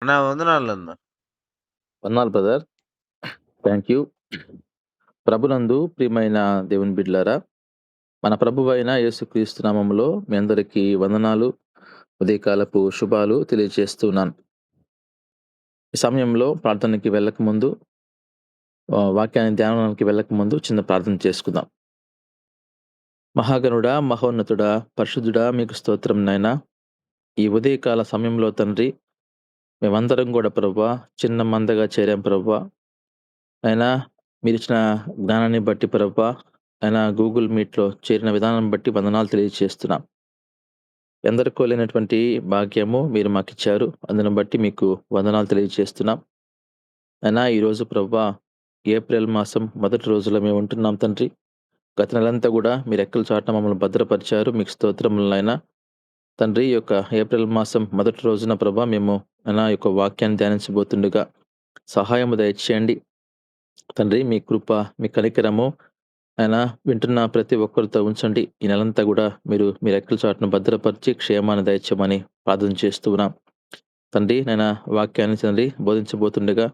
అన్నా వందనాలన్నా. వందనాలు brother. Thank you. ప్రభునందు ప్రియమైన దేవుని బిడ్డలారా, మన ప్రభువైన యేసుక్రీస్తు నామములో మీ అందరికీ వందనాలు, ఉదయకాలపు శుభాలు తెలియజేస్తున్నాను. ఈ సమయంలో ప్రార్థనకి వెళ్ళకముందు, వాక్యాన్ని ధ్యానానికి వెళ్ళకముందు చిన్న ప్రార్థన చేసుకుందాం. మహాగణుడా, మహోన్నతుడా, పరిశుద్ధుడా, మీకు స్తోత్రం నాయనా. ఈ ఉదయకాల సమయంలో తండ్రి, మేమందరం కూడా ప్రభువా చిన్న మందగా చేరాం ప్రభువా. అయినా మీరిచ్చిన జ్ఞానాన్ని బట్టి ప్రభువా, అయినా గూగుల్ మీట్‌లో చేరిన విధానం బట్టి వందనాలు తెలియజేస్తున్నాం. ఎందరికో లేనటువంటి భాగ్యము మీరు మాకిచ్చారు. అందును బట్టి మీకు వందనాలు తెలియజేస్తున్నాం. అయినా ఈరోజు ప్రభువా ఏప్రిల్ మాసం మొదటి రోజులో మేము ఉంటున్నాం తండ్రి. గత నెలంతా కూడా మీరు రెక్కల చాటున మమ్మల్ని భద్రపరిచారు. మీకు స్తోత్రములు నాయనా. తండ్రి, ఈ యొక్క ఏప్రిల్ మాసం మొదటి రోజున ప్రభువా మేము అయినా ఈ యొక్క వాక్యాన్ని ధ్యానించబోతుండగా సహాయము దయచేయండి. తండ్రి, మీ కృప, మీ కనికరము అయినా వింటున్న ప్రతి ఒక్కరితో ఉంచండి. ఈ నెలంతా కూడా మీరు మీ రెక్కల చాటును భద్రపరిచి క్షేమాన్ని దయచేయమని ప్రార్థన చేస్తూ ఉన్నాం. తండ్రి, నేను వాక్యాన్ని తండ్రి బోధించబోతుండగా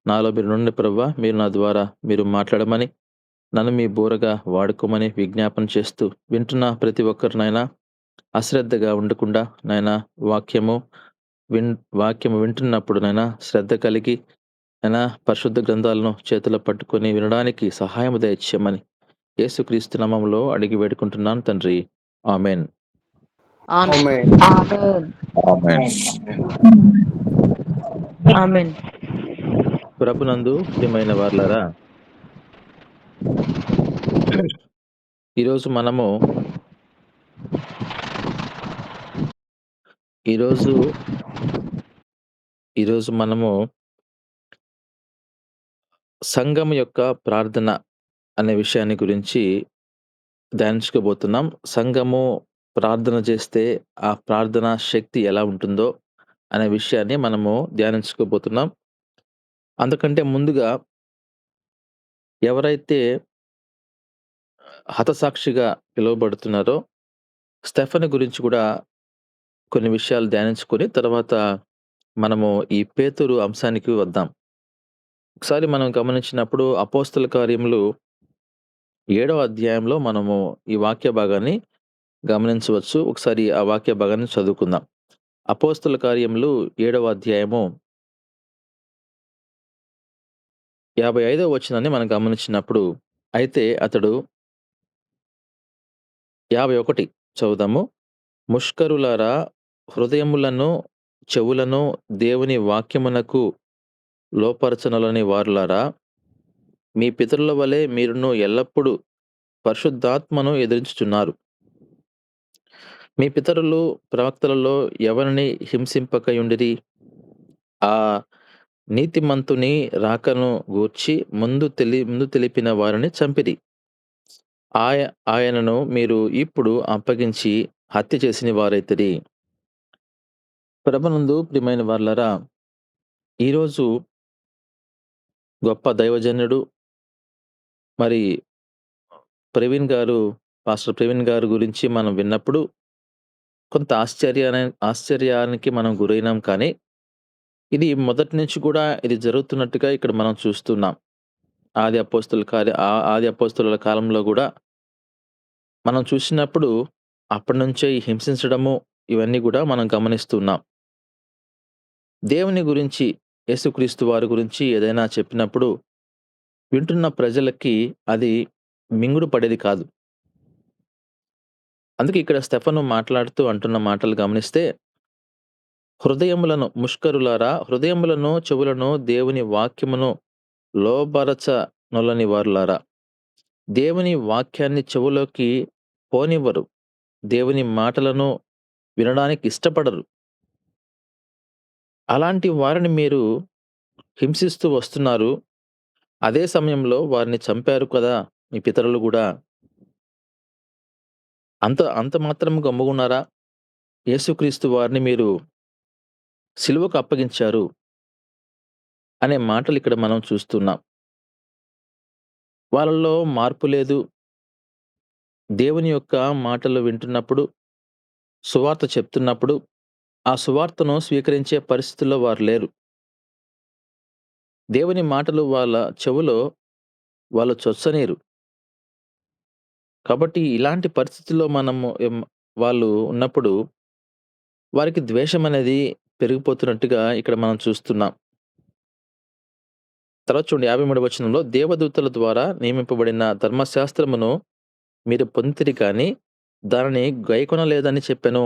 నాలో మీరు నుండి ప్రభువా, మీరు నా ద్వారా మీరు మాట్లాడమని, నన్ను మీ బోరగా వాడుకోమని విజ్ఞాపన చేస్తూ వింటున్న ప్రతి ఒక్కరినైనా అశ్రద్ధగా ఉండకుండా నాయనా వాక్యము వాక్యము వింటున్నప్పుడు నైనా శ్రద్ధ కలిగి అయినా పరిశుద్ధ గ్రంథాలను చేతిలో పట్టుకొని వినడానికి సహాయం దయచేయమని యేసుక్రీస్తు నామములో అడిగి వేడుకుంటున్నాను తండ్రి. ఆమేన్. Amen. Amen. Amen. ప్రభునందు ప్రియమైన వారలారా, ఈరోజు మనము ఈరోజు మనము సంఘం యొక్క ప్రార్థన అనే విషయాన్ని గురించి ధ్యానించుకోబోతున్నాం. సంఘము ప్రార్థన చేస్తే ఆ ప్రార్థన శక్తి ఎలా ఉంటుందో అనే విషయాన్ని మనము ధ్యానించుకోబోతున్నాం. అందుకంటే ముందుగా ఎవరైతే హతసాక్షిగా పిలువబడుతున్నారో స్టెఫను గురించి కూడా కొన్ని విషయాలు ధ్యానించుకొని తర్వాత మనము ఈ పేతురు అంశానికి వద్దాం. ఒకసారి మనం గమనించినప్పుడు అపోస్తల కార్యములు 7వ అధ్యాయంలో మనము ఈ వాక్య భాగాన్ని గమనించవచ్చు. ఒకసారి ఆ వాక్య భాగాన్ని చదువుకుందాం. అపోస్తల కార్యములు 7వ అధ్యాయము 55వ వచనాన్ని మనం గమనించినప్పుడు, అయితే అతడు 51 చదువుదాము. ముష్కరులారా, హృదయములను చెవులను దేవుని వాక్యమునకు లోపరచనలని వారులారా, మీ పితరుల వలె మీరును ఎల్లప్పుడూ పరిశుద్ధాత్మను ఎదిరించుచున్నారు. మీ పితరులు ప్రవక్తలలో ఎవరిని హింసింపకయుండిరి? ఆ నీతిమంతుని రాకను గూర్చి ముందు తెలిపిన వారిని చంపిరి. ఆయనను మీరు ఇప్పుడు అప్పగించి హత్య చేసిన వారైతిరి. ప్రభునందు ప్రియమైన వారలారా, ఈరోజు గొప్ప దైవజనుడు మరి పాస్టర్ ప్రవీణ్ గారు గురించి మనం విన్నప్పుడు కొంత ఆశ్చర్యానికి మనం గురైనాం. కానీ ఇది మొదటి నుంచి కూడా ఇది జరుగుతున్నట్టుగా ఇక్కడ మనం చూస్తున్నాం. ఆది అపోస్తలుల కాలంలో కూడా మనం చూసినప్పుడు అప్పటి నుంచే ఈ హింసించడము ఇవన్నీ కూడా మనం గమనిస్తున్నాం. దేవుని గురించి, యేసుక్రీస్తు వారి గురించి ఏదైనా చెప్పినప్పుడు వింటున్న ప్రజలకి అది మింగుడు పడేది కాదు. అందుకే ఇక్కడ స్టెఫను మాట్లాడుతూ అంటున్న మాటలు గమనిస్తే, ముష్కరులారా, హృదయములను చెవులను దేవుని వాక్యమును లోబరచనొల్లని వారులారా. దేవుని వాక్యాన్ని చెవులోకి పోనివ్వరు. దేవుని మాటలను వినడానికి ఇష్టపడరు. అలాంటి వారిని మీరు హింసిస్తూ వస్తున్నారు. అదే సమయంలో వారిని చంపారు కదా మీ పితరులు కూడా. అంత మాత్రం గమ్ముగున్నారా? యేసుక్రీస్తు వారిని మీరు సిలువకు అప్పగించారు అనే మాటలు ఇక్కడ మనం చూస్తున్నాం. వాళ్ళలో మార్పు లేదు. దేవుని యొక్క మాటలు వింటున్నప్పుడు, సువార్త చెప్తున్నప్పుడు ఆ సువార్తను స్వీకరించే పరిస్థితుల్లో వారు లేరు. దేవుని మాటలు వాళ్ళ చెవులో వాళ్ళు చొచ్చనీయరు. కాబట్టి ఇలాంటి పరిస్థితుల్లో వాళ్ళు ఉన్నప్పుడు వారికి ద్వేషమనేది పెరిగిపోతున్నట్టుగా ఇక్కడ మనం చూస్తున్నాం. తర్వాత చూడండి 53వ వచనంలో, దేవదూతల ద్వారా నియమింపబడిన ధర్మశాస్త్రమును మీరు పొందితిరి కానీ దానిని గైకొనలేదని చెప్పెను.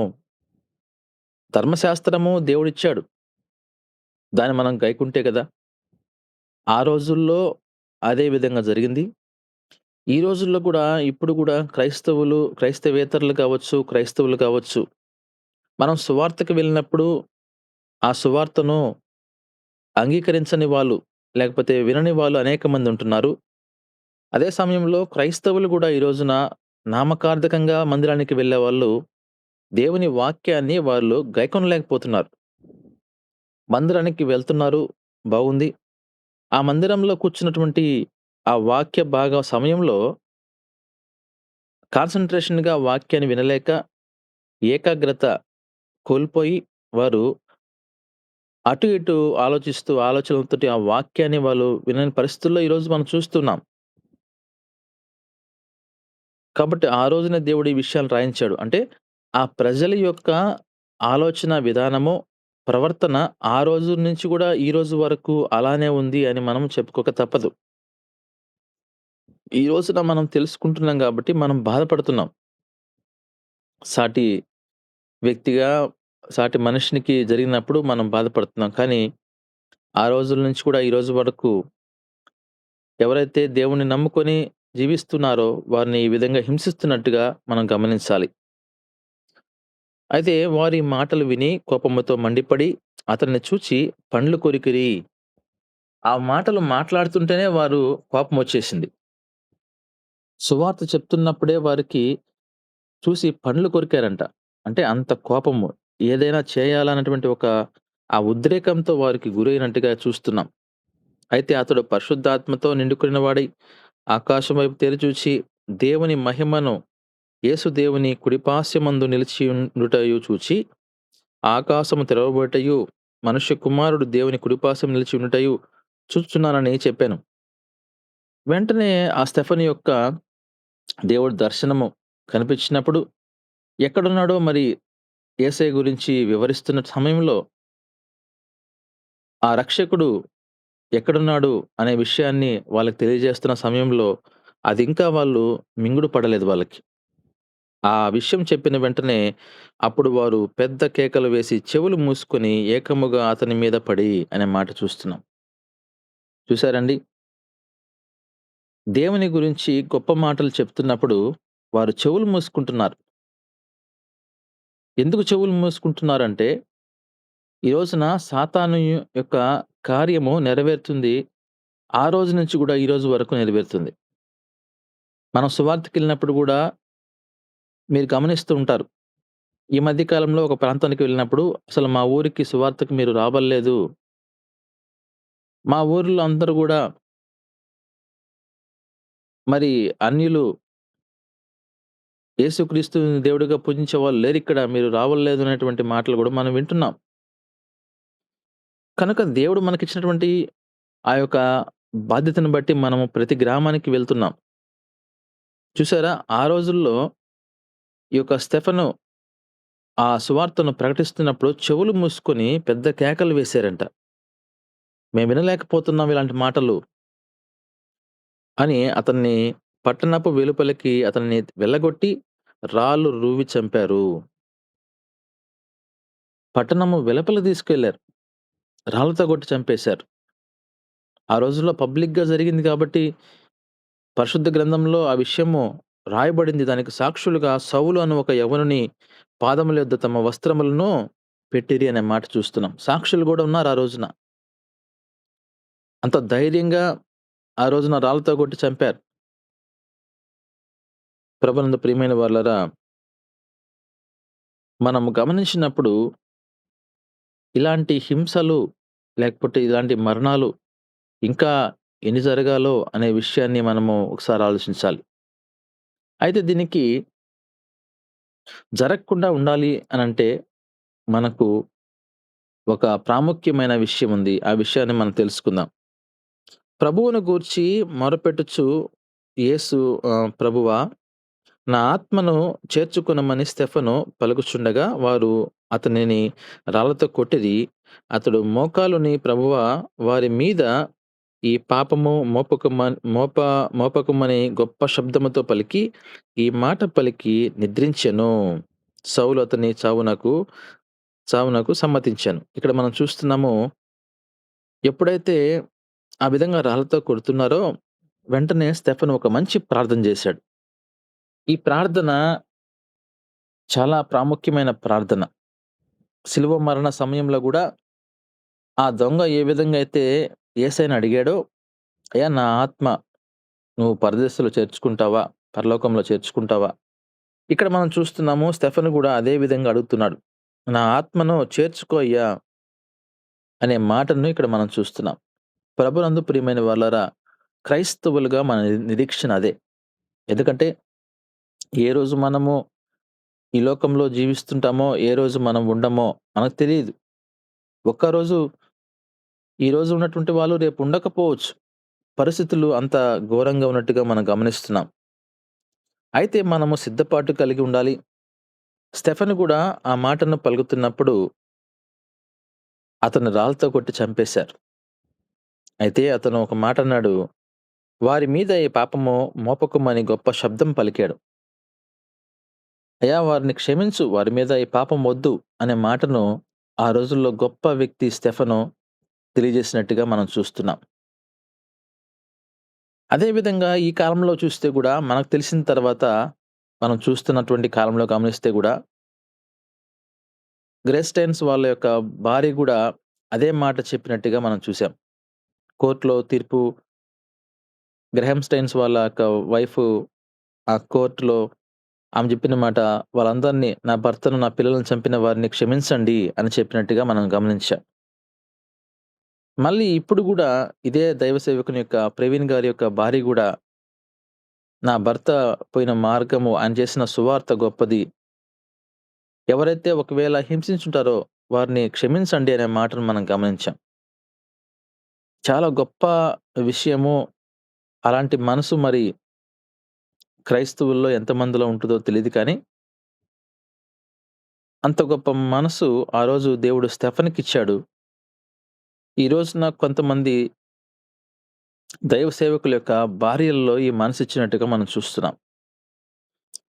ధర్మశాస్త్రము దేవుడిచ్చాడు. దాన్ని మనం గైకుంటే కదా! ఆ రోజుల్లో అదే విధంగా జరిగింది. ఈ రోజుల్లో కూడా ఇప్పుడు కూడా క్రైస్తవేతరులు కావచ్చు, క్రైస్తవులు కావచ్చు, మనం సువార్తకి వెళ్ళినప్పుడు ఆ సువార్తను అంగీకరించని వాళ్ళు, లేకపోతే వినని వాళ్ళు అనేక మంది ఉంటున్నారు. అదే సమయంలో క్రైస్తవులు గూడా ఈ రోజున నామకార్థకంగా మందిరానికి వెళ్ళేవాళ్ళు, దేవుని వాక్యాన్ని వాళ్ళు గైకొనలేకపోతున్నారు. మందిరానికి వెళ్తున్నారు, బాగుంది. ఆ మందిరంలో కూర్చున్నటువంటి ఆ వాక్య భాగ సమయంలో కాన్సంట్రేషన్‌గా వాక్యాన్ని వినలేక, ఏకాగ్రత కోల్పోయి, వారు అటు ఇటు ఆలోచిస్తూ, ఆలోచనలతోటి ఆ వాక్యాన్ని వాళ్ళు వినని పరిస్థితుల్లో ఈరోజు మనం చూస్తున్నాం. కాబట్టి ఆ రోజున దేవుడు ఈ విషయాలు రాయించాడు. అంటే ఆ ప్రజల యొక్క ఆలోచన విధానము, ప్రవర్తన ఆ రోజు నుంచి గూడా ఈ రోజు వరకు అలానే ఉంది అని మనం చెప్పుకోక తప్పదు. ఈ రోజున మనం తెలుసుకుంటున్నాం గాబట్టి మనం బాధపడుతున్నాం. సాటి వ్యక్తిగా, సాటి మనిషినికి జరిగినప్పుడు మనం బాధపడుతున్నాం. కానీ ఆ రోజుల నుంచి కూడా ఈ రోజు వరకు ఎవరైతే దేవుడిని నమ్ముకొని జీవిస్తున్నారో వారిని ఈ విధంగా హింసిస్తున్నట్టుగా మనం గమనించాలి. అయితే వారి మాటలు విని కోపముతో మండిపడి అతన్ని చూచి పండ్లు కొరికిరి. ఆ మాటలు మాట్లాడుతుంటేనే వారు కోపమొచ్చేసింది. సువార్త చెప్తున్నప్పుడే వారికి చూసి పండ్లు కొరికారంట. అంటే అంత కోపము. ఏదైనా చేయాలన్నటువంటి ఆ ఉద్రేకంతో వారికి గురైనట్టుగా చూస్తున్నాం. అయితే అతడు పరిశుద్ధాత్మతో నిండుకొనిన వాడై ఆకాశం వైపు తేరిచూచి దేవుని మహిమను, యేసు దేవుని కుడిపార్శ్వమందు నిలిచియుండుటయు చూచి, ఆకాశము తెరవబడుటయు, మనుష్య కుమారుడు దేవుని కుడిపార్శ్వం నిలిచి ఉండుటయు చూచుచున్నానని చెప్పాను. వెంటనే ఆ స్టెఫను యొక్క దేవుడి దర్శనము కనిపించినప్పుడు, ఎక్కడున్నాడో మరి యేసయ్య గురించి వివరిస్తున్న సమయంలో, ఆ రక్షకుడు ఎక్కడున్నాడు అనే విషయాన్ని వాళ్ళకి తెలియజేస్తున్న సమయంలో, అదింకా వాళ్ళు మింగుడు పడలేదు వాళ్ళకి. ఆ విషయం చెప్పిన వెంటనే, అప్పుడు వారు పెద్ద కేకలు వేసి చెవులు మూసుకొని ఏకముగా అతని మీద పడి అనే మాట చూస్తున్నాం. చూసారండి? దేవుని గురించి గొప్ప మాటలు చెప్తున్నప్పుడు వారు చెవులు మూసుకుంటున్నారు. ఎందుకు చెవులు మూసుకుంటున్నారంటే, ఈ రోజున సాతాను యొక్క కార్యము నెరవేరుతుంది. ఆ రోజు నుంచి గూడా ఈ రోజు వరకు నెరవేరుతుంది. మనం సువార్తకెళ్ళినప్పుడు గూడా మీరు గమనిస్తూ ఉంటారు. ఈ మధ్య కాలంలో ఒక ప్రాంతానికి వెళ్ళినప్పుడు, అసలు మా ఊరికి సువార్తకి మీరు రావల్లేదు. మా ఊర్లో అందరూ గూడా మరి అన్యులు యేసుక్రీస్తుని దేవుడిగా పూజించే వాళ్ళు లేరిక్కడ. మీరు రావల్లేదు అనేటువంటి మాటలు గూడా మనం వింటున్నాం. కనుక దేవుడు మనకిచ్చినటువంటి ఆ యొక్క బాధ్యతను బట్టి మనము ప్రతి గ్రామానికి వెళ్తున్నాం. చూసారా? ఆ రోజుల్లో ఈ యొక్క స్టెఫను ఆ సువార్తను ప్రకటిస్తున్నప్పుడు చెవులు మూసుకొని పెద్ద కేకలు వేశారంట. మేము వినలేకపోతున్నాం ఇలాంటి మాటలు అని అతన్ని పట్టణపు వెలుపలికి అతన్ని వెళ్ళగొట్టి రాళ్ళు రువ్వి చంపారు. పట్టణము వెలుపలకి తీసుకెళ్లారు. రాళ్ళతో కొట్టి చంపేశారు. ఆ రోజుల్లో పబ్లిక్‌గా జరిగింది కాబట్టి పరిశుద్ధ గ్రంథంలో ఆ విషయము రాయబడింది. దానికి సాక్షులుగా సౌలు అను ఒక యవనుని పాదముల యొద్ద తమ వస్త్రములను పెట్టిరి అనే మాట చూస్తున్నాం. సాక్షులు గూడా ఉన్నారు ఆ రోజున. అంత ధైర్యంగా ఆ రోజున రాళ్ళతో కొట్టి చంపారు. ప్రభునందు ప్రియమైన వారలారా, మనము గమనించినప్పుడు ఇలాంటి హింసలు, లేకపోతే ఇలాంటి మరణాలు ఇంకా ఎన్ని జరగాలో అనే విషయాన్ని మనము ఒకసారి ఆలోచించాలి. అయితే దీనికి జరగకుండా ఉండాలి అనంటే మనకు ఒక ప్రాముఖ్యమైన విషయం ఉంది. ఆ విషయాన్ని మనం తెలుసుకుందాం. ప్రభువును గూర్చి మొరపెట్టుచు యేసు ప్రభువా, నా ఆత్మను చేర్చుకొనమని స్టెఫను పలుకుచుండగా, వారు అతనిని రాళ్లతో కొట్టిరి. అతడు మోకాలుని ప్రభువా, వారి మీద ఈ పాపము మోపకుమని గొప్ప శబ్దముతో పలికి, ఈ మాట పలికి నిద్రించెను. సౌలు అతని చావునకు సమ్మతించాను. ఇక్కడ మనం చూస్తున్నాము, ఎప్పుడైతే ఆ విధంగా రాళ్ళతో కొడుతున్నారో, వెంటనే స్టెఫను ఒక మంచి ప్రార్థన చేశాడు. ఈ ప్రార్థన చాలా ప్రాముఖ్యమైన ప్రార్థన. శిలువ మరణ సమయంలో గూడా ఆ దొంగ ఏ విధంగా అయితే యేసయ్యని అడిగాడో, అయ్యా నా ఆత్మ నువ్వు పరదేశంలో చేర్చుకుంటావా? పరలోకంలో చేర్చుకుంటావా? ఇక్కడ మనం చూస్తున్నాము, స్టెఫెను గూడా అదే విధంగా అడుగుతున్నాడు. నా ఆత్మను చేర్చుకో అయ్యా అనే మాటను ఇక్కడ మనం చూస్తున్నాం. ప్రభునందు ప్రియమైన వాళ్ళారా, క్రైస్తవులుగా మన నిరీక్షణ అదే. ఎందుకంటే ఏ రోజు మనము ఈ లోకంలో జీవిస్తుంటామో, ఏ రోజు మనం ఉండమో మనకు తెలీదు. ఒక్కరోజు ఈ రోజు ఉన్నటువంటి వాళ్ళు రేపు ఉండకపోవచ్చు. పరిస్థితులు అంత ఘోరంగా ఉన్నట్టుగా మనం గమనిస్తున్నాం. అయితే మనము సిద్ధపాటు కలిగి ఉండాలి. స్టెఫెను గూడా ఆ మాటను పలుకుతున్నప్పుడు అతన్ని రాళ్ళతో కొట్టి చంపేశారు. అయితే అతను ఒక మాట అన్నాడు, వారి మీద ఈ పాపము మోపకుమని గొప్ప శబ్దం పలికాడు. అయ్యా వారిని క్షమించు, వారి మీద ఈ పాపం వద్దు అనే మాటను ఆ రోజుల్లో గొప్ప వ్యక్తి స్టెఫెను తెలియజేసినట్టుగా మనం చూస్తున్నాం. అదే విధంగా ఈ కాలంలో చూస్తే గూడా మనకు తెలిసిన తర్వాత మనం చూస్తున్నటువంటి కాలంలో గమనిస్తే గూడా గ్రేస్టైన్స్ వాళ్ళ యొక్క భార్య గూడా అదే మాట చెప్పినట్టుగా మనం చూసాం. కోర్ట్‌లో తీర్పు గ్రహాం స్టెయిన్స్ వాళ్ళ యొక్క వైఫు ఆ కోర్ట్‌లో ఆమె చెప్పిన మాట, వాళ్ళందరిని నా భర్తను, నా పిల్లలను చంపిన వారిని క్షమించండి అని చెప్పినట్టుగా మనం గమనించాం. మళ్ళీ ఇప్పుడు గూడా ఇదే దైవ సేవకుని యొక్క ప్రవీణ్ గారి యొక్క భార్య గూడా, నా భర్త పోయిన మార్గము, ఆయన చేసిన సువార్త గొప్పది. ఎవరైతే ఒకవేళ హింసించుంటారో వారిని క్షమించండి అనే మాటను మనం గమనించాం. చాలా గొప్ప విషయము. అలాంటి మనసు మరి క్రైస్తవుల్లో ఎంతమందిలో ఉంటదో తెలీదు కానీ, అంత గొప్ప మనసు ఆ రోజు దేవుడు స్టెఫెనుకిచ్చాడు. ఈ రోజున కొంతమంది దైవ సేవకుల యొక్క భార్యల్లో ఈ మనసిచ్చినట్టుగా మనం చూస్తున్నాం.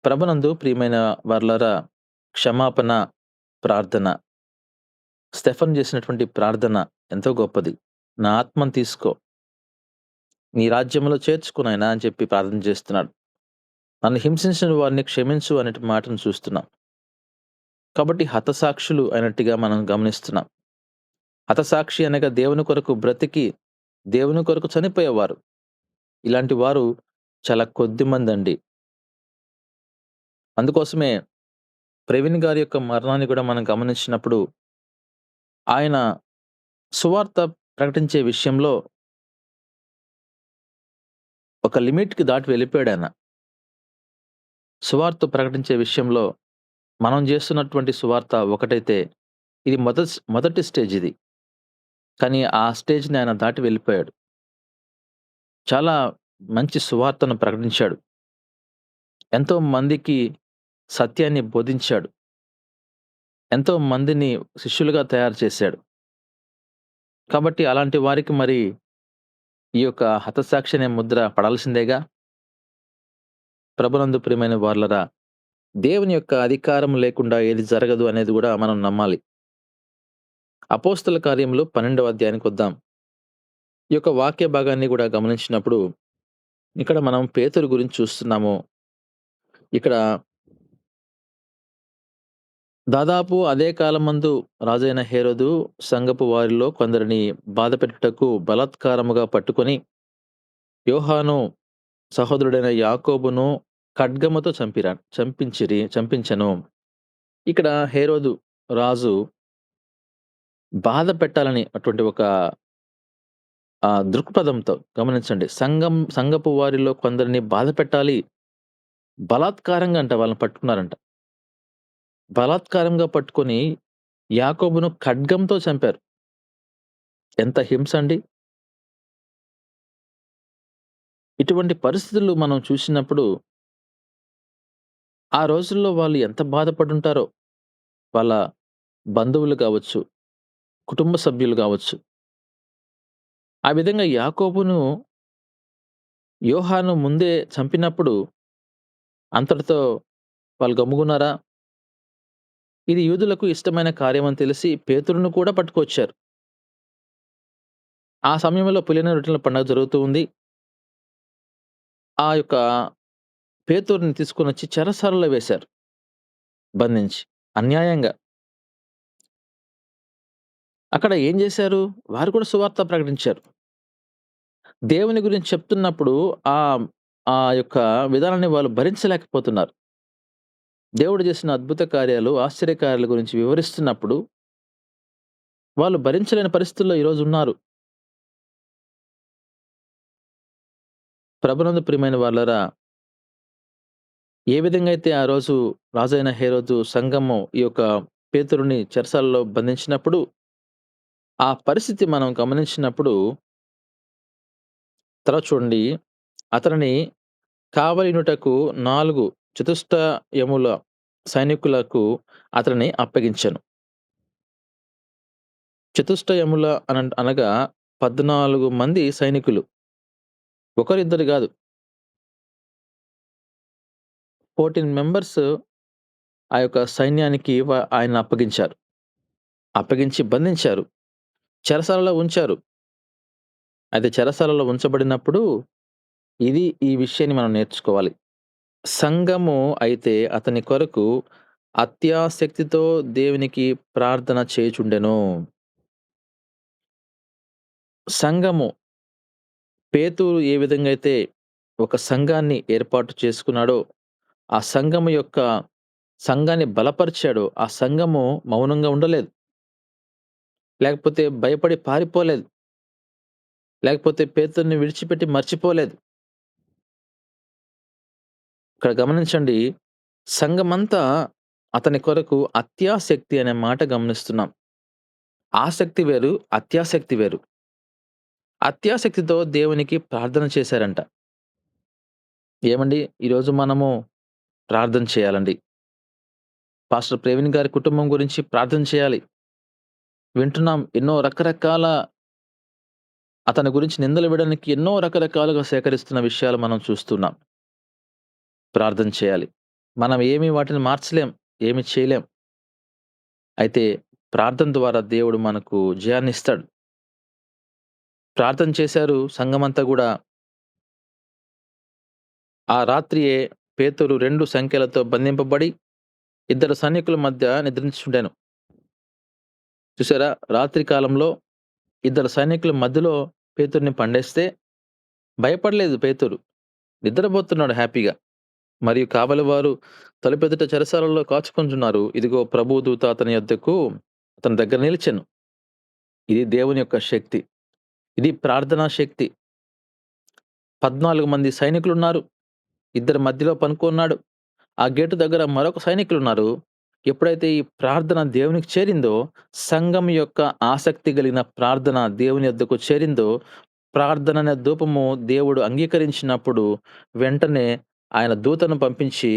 ప్రభునందు ప్రియమైన వారలారా, క్షమాపణ ప్రార్థన. స్టెఫెను చేసినటువంటి ప్రార్థన ఎంతో గొప్పది. నా ఆత్మను తీసుకో, నీ రాజ్యంలో చేర్చుకో నాయనా అని చెప్పి ప్రార్థన చేస్తున్నాడు. నన్ను హింసించిన వారిని క్షమించు అనే మాటను చూస్తున్నాం. కాబట్టి హతసాక్షులు అయినట్టుగా మనం గమనిస్తున్నాం. హతసాక్షి అనగా దేవుని కొరకు బ్రతికి, దేవుని కొరకు చనిపోయేవారు. ఇలాంటి వారు చాలా కొద్దిమందండి. అందుకోసమే ప్రవీణ్ గారి యొక్క మరణాన్ని కూడా మనం గమనించినప్పుడు, ఆయన సువార్త ప్రకటించే విషయంలో ఒక లిమిట్‌కి దాటి వెళ్ళిపోయాడాయన. సువార్త ప్రకటించే విషయంలో మనం చేస్తున్నటువంటి సువార్త ఒకటైతే, ఇది మొదటి స్టేజ్ ఇది. కానీ ఆ స్టేజ్‌ని ఆయన దాటి వెళ్ళిపోయాడు. చాలా మంచి సువార్తను ప్రకటించాడు. ఎంతో మందికి సత్యాన్ని బోధించాడు. ఎంతో మందిని శిష్యులుగా తయారు చేశాడు. కాబట్టి అలాంటి వారికి మరి ఈ యొక్క హతసాక్షి అనే ముద్ర పడాల్సిందేగా. ప్రభునందు ప్రియమైన వారలారా, దేవుని యొక్క అధికారం లేకుండా ఏది జరగదు అనేది గూడా మనం నమ్మాలి. అపోస్తల కార్యములు 12వ అధ్యాయానికొద్దాం. ఈ యొక్క వాక్య భాగాన్ని గూడా గమనించినప్పుడు, ఇక్కడ మనం పేతురు గురించి చూస్తున్నాము. ఇక్కడ దాదాపు అదే కాలమందు రాజైన హేరోదు సంఘపు వారిలో కొందరిని బాధపెట్టుటకు బలాత్కారముగా పట్టుకొని, యోహాను సహోదరుడైన యాకోబును ఖడ్గముతో చంపించెను. ఇక్కడ హేరోదు రాజు బాధ పెట్టాలని అటువంటి ఒక దృక్పథంతో గమనించండి. సంఘపు వారిలో కొందరిని బాధ పెట్టాలి. బలాత్కారంగా వాళ్ళని పట్టుకున్నారంట. బలాత్కారంగా పట్టుకొని యాకోబును ఖడ్గంతో చంపారు. ఎంత హింస అండి! ఇటువంటి పరిస్థితులు మనం చూసినప్పుడు, ఆ రోజుల్లో వాళ్ళు ఎంత బాధపడుంటారో. వాళ్ళ బంధువులు కావచ్చు, కుటుంబ సభ్యులు కావచ్చు. ఆ విధంగా యాకోబును యోహాను ముందే చంపినప్పుడు అంతటితో వాళ్ళు గమ్ముగున్నారా? ఇది యూదులకు ఇష్టమైన కార్యమని తెలిసి పేతురును కూడా పట్టుకొచ్చారు. ఆ సమయంలో పులియని రొట్టెల పండగ జరుగుతూ ఉంది. ఆ యొక్క పేతురుని తీసుకొనొచ్చి చెరసాలలో వేశారు బంధించి. అన్యాయంగా. అక్కడ ఏం జేశారు? వారు కూడా సువార్త ప్రకటించారు. దేవుని గురించి చెప్తున్నప్పుడు ఆహ్, ఆ యొక్క విధానాన్ని వాళ్ళు భరించలేకపోతున్నారు. దేవుడు చేసిన అద్భుత కార్యాలు, ఆశ్చర్యకార్యాల గురించి వివరిస్తున్నప్పుడు, వాళ్ళు భరించలేని పరిస్థితుల్లో ఈరోజున్నారు. ప్రభునందు ప్రియమైన వాళ్ళరా, ఏ విధంగా అయితే ఆ రోజు రాజైన హేరోదు సంఘము ఈ యొక్క పేతురుని చెరసాలలో బంధించినప్పుడు, ఆ పరిస్థితి మనం గమనించినప్పుడు, తర్వాత చూడండి, అతనిని కావలినుటకు 4 చతుష్టయముల సైనికులకు అతనిని అప్పగించెను. చతుష్టయముల అనగా 14 మంది సైనికులు. ఒకరిద్దరు గాదు. 14 మెంబర్స్ ఆ యొక్క సైన్యానికి ఆయన్ని అప్పగించారు. అప్పగించి బంధించారు. చెరసాలలో ఉంచారు. అయితే చెరసాలలో ఉంచబడినప్పుడు ఈ విషయాన్ని మనం నేర్చుకోవాలి. సంఘము అయితే అతని కొరకు అత్యాసక్తితో దేవునికి ప్రార్థన చేయుచుండెను. సంఘము పేతురు ఏ విధంగా అయితే ఒక సంఘాన్ని ఏర్పాటు చేసుకున్నాడో, ఆ సంఘాన్ని బలపరిచాడో, ఆ సంఘము మౌనంగా ఉండలేదు. లేకపోతే భయపడి పారిపోలేదు. లేకపోతే పేతురుని విడిచిపెట్టి మర్చిపోలేదు. ఇక్కడ గమనించండి, సంఘమంతా అతని కొరకు అత్యాసక్తి అనే మాట గమనిస్తున్నాం. ఆసక్తి వేరు, అత్యాసక్తి వేరు. అత్యాసక్తితో దేవునికి ప్రార్థన చేశారంట. ఏమండి ఈరోజు మనము ప్రార్థన చేయాలండి. పాస్టర్ ప్రవీణ్ గారి కుటుంబం గురించి ప్రార్థన చేయాలి. వింటున్నాం ఎన్నో రకరకాల అతని గురించి నిందలు వేయడానికి ఎన్నో రకరకాలుగా సేకరిస్తున్న విషయాలు మనం చూస్తున్నాం. ప్రార్థన చేయాలి. మనం వాటిని మార్చలేం. ఏమి చేయలేం. అయితే ప్రార్థన ద్వారా దేవుడు మనకు జయాన్నిస్తాడు. ప్రార్థన చేశారు సంఘమంతా గూడా. ఆ రాత్రియే పేతురు 2 సంకెలతో బంధింపబడి, ఇద్దరు సైనికుల మధ్య నిద్రించుండెను. చూసారా? రాత్రి కాలంలో ఇద్దరు సైనికుల మధ్యలో పేతురుని పండేస్తే భయపడలేదు పేతురు. నిద్రపోతున్నాడు హ్యాపీగా. మరియు కావలివారు తలుపెదుట చెరసాలలో కాచుకొనుచున్నారు. ఇదిగో ప్రభువు దూత అతని యొద్దకు అతని దగ్గర నిలిచెను. ఇది దేవుని యొక్క శక్తి. ఇది ప్రార్థనా శక్తి. 14 మంది సైనికులున్నారు. ఇద్దరి మధ్యలో పనుకున్నాడు. ఆ గేటు దగ్గర మరొక సైనికులున్నారు. ఎప్పుడైతే ఈ ప్రార్థన దేవునికి చేరిందో, సంఘం యొక్క ఆసక్తి కలిగిన ప్రార్థన దేవుని యొద్దకు చేరిందో, ప్రార్థన అనే ధూపము దేవుడు అంగీకరించినప్పుడు, వెంటనే ఆయన దూతను పంపించి,